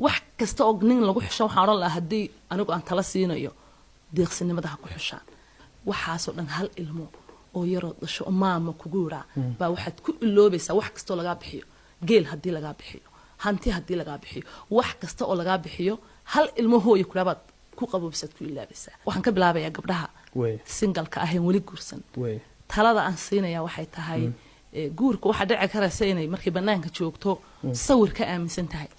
wax kasta oo nin lagu xusho waxaan oran lahaa haddii anigu aan tala siinayo deeqsinimada ha ku xushaan waxaasoo dhan hal ilmo oo yaroo dhasho maama kugu yiraa baa waxaad ku iloobaysaa wax kastoo lagaa bixiyo geel haddii lagaa bixiyo hanti haddii lagaa bixiyo wax kasta oo lagaa bixiyo hal ilmo hooyo kulabaad ku qaboobsaad ku ilaabaysaa waxaan ka bilaabayaa gabdhaha singalka ahayn weli guursan talada aan siinayaa waxay tahay guurka waxa dhici karaysa inay markii banaanka joogto sawir ka aaminsan tahay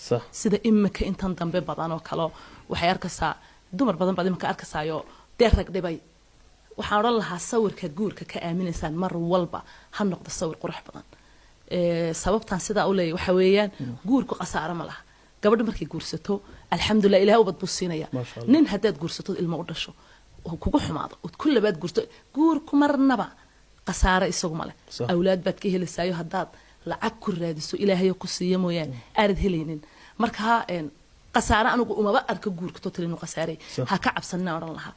sida imika intan dambe badan oo kale waxay arkaysaa dumar badan baad imika arkaysayo deerag dhibay waxaan oran lahaa sawirka guurka ka aaminaysaan mar walba ha noqdo sawir qurux badan sababtan sida u leeyahay waxa weeyaan guurku qasaaro ma laha gabadha markay guursato alxamdulillah ilaahay ubad buu siinaya nin hadaad guursato ilmo u dhasho oo kugu xumaado oo kullabaad guurto guurku marnaba qasaaro isagu ma leh awlaad baad ka helaysaa hadaad lacag ku raadiso ilaahay ku siiyo mooyaan arid helaynin marka qasaaro anigu umaba arka guurka totalinu qasaaray ha ka cabsanaa oran lahaa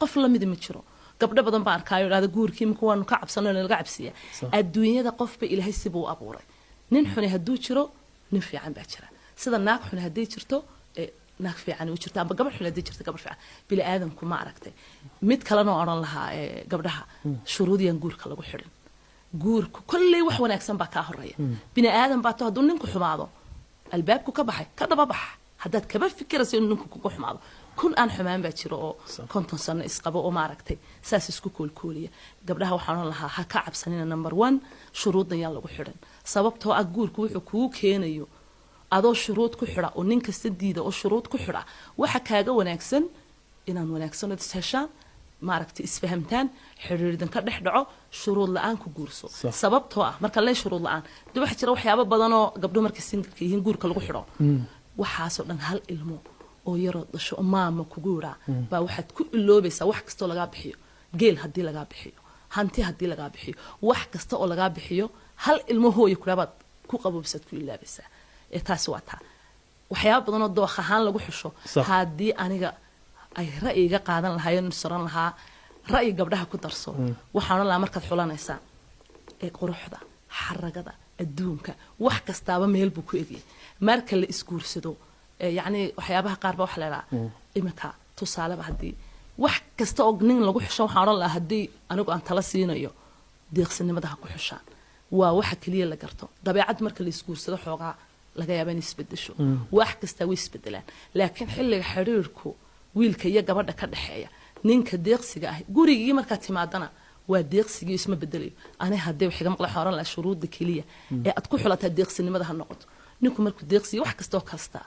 qof la mid ma jiro gabdho badan baan arkaayo dhaada guurkii ma kuwaan ka cabsano laga cabsiya adduunyada qofba ilaahay sibuu abuuray nin xun haduu jiro nin fiican baa jira sida naag xun hadii jirto naag fiican u jirto aba gabadh xun hadii jirto gabadh fiican bil aadamku ma aragtay mid kale oo oran lahaa gabdhaha shuruudiyan guurka lagu xirin guurku kulli wax wanaagsan baa ka horeeya bini aadam baa haduu ninku xumaado albaabku ka baxay ka daba bax hadaad kaba fikirayso in ninku kugu xumaado kun aan xumaan baa jiro oo konton sano isqabo oo ma aragtay saas isku koolkooliya gabdhaha waxaan lahaa ha ka cabsanina number 1 shuruudan yaa lagu xirin sababtoo ah guurku wuxuu kugu keenayo adoo shuruud ku xira oo nin kasta diida oo shuruud ku xira waxa kaaga wanaagsan inaan wanaagsan oo heshaan ma aragtay isfahamtaan xiriirdan ka dhex dhaco shuruud la'aan ku guurso sababtoo ah marka la shuruud la'aan dib waxa jira waxyaabo badan oo gabdho markay singalka yihiin guurka lagu xiro waxaasoo dhan hal ilmo oo yaroo dhasho maama kugu yiraa baa waxaad ku iloobaysaa wax kastoo lagaa bixiyo geel haddii lagaa bixiyo hanti haddii lagaa bixiyo wax kasta oo lagaa bixiyo hal ilmo hooyo kulabaad ku qaboobsaad ku ilaabaysaa taasi waa taa waxyaabo badan oo dooq ahaan lagu xusho haddii aniga ay ra'yiga qaadan lahaayeen saran lahaa ra'yi gabdhaha ku darso waxaan la markaad xulanaysaa quruxda xaragada adduunka wax kastaaba meel buu ku egay marka la isguursado يعني waxyaabaha qaar ba wax leeyahay imika tusaalaba hadii wax kasta oo nin lagu xusho waxaan oran lahaa hadii anigu aan tala siinayo deeqsinimada ha ku xushaan waa waxa kaliya la garto dabeecad marka la isguursado xoogaa laga yaabaa in isbedesho wax kasta way isbedelaan laakiin xilliga xiriirku wiilka iyo gabadha ka dhaxeeya ninka deeqsiga ah gurigii marka timaadana waa deeqsigii isma bedelayo aniga hadii wax iga maqla xooran la shuruudda kaliya ee aad ku xulataa deeqsinimada ha noqoto ninku markuu deeqsiyo wax kasta oo kasta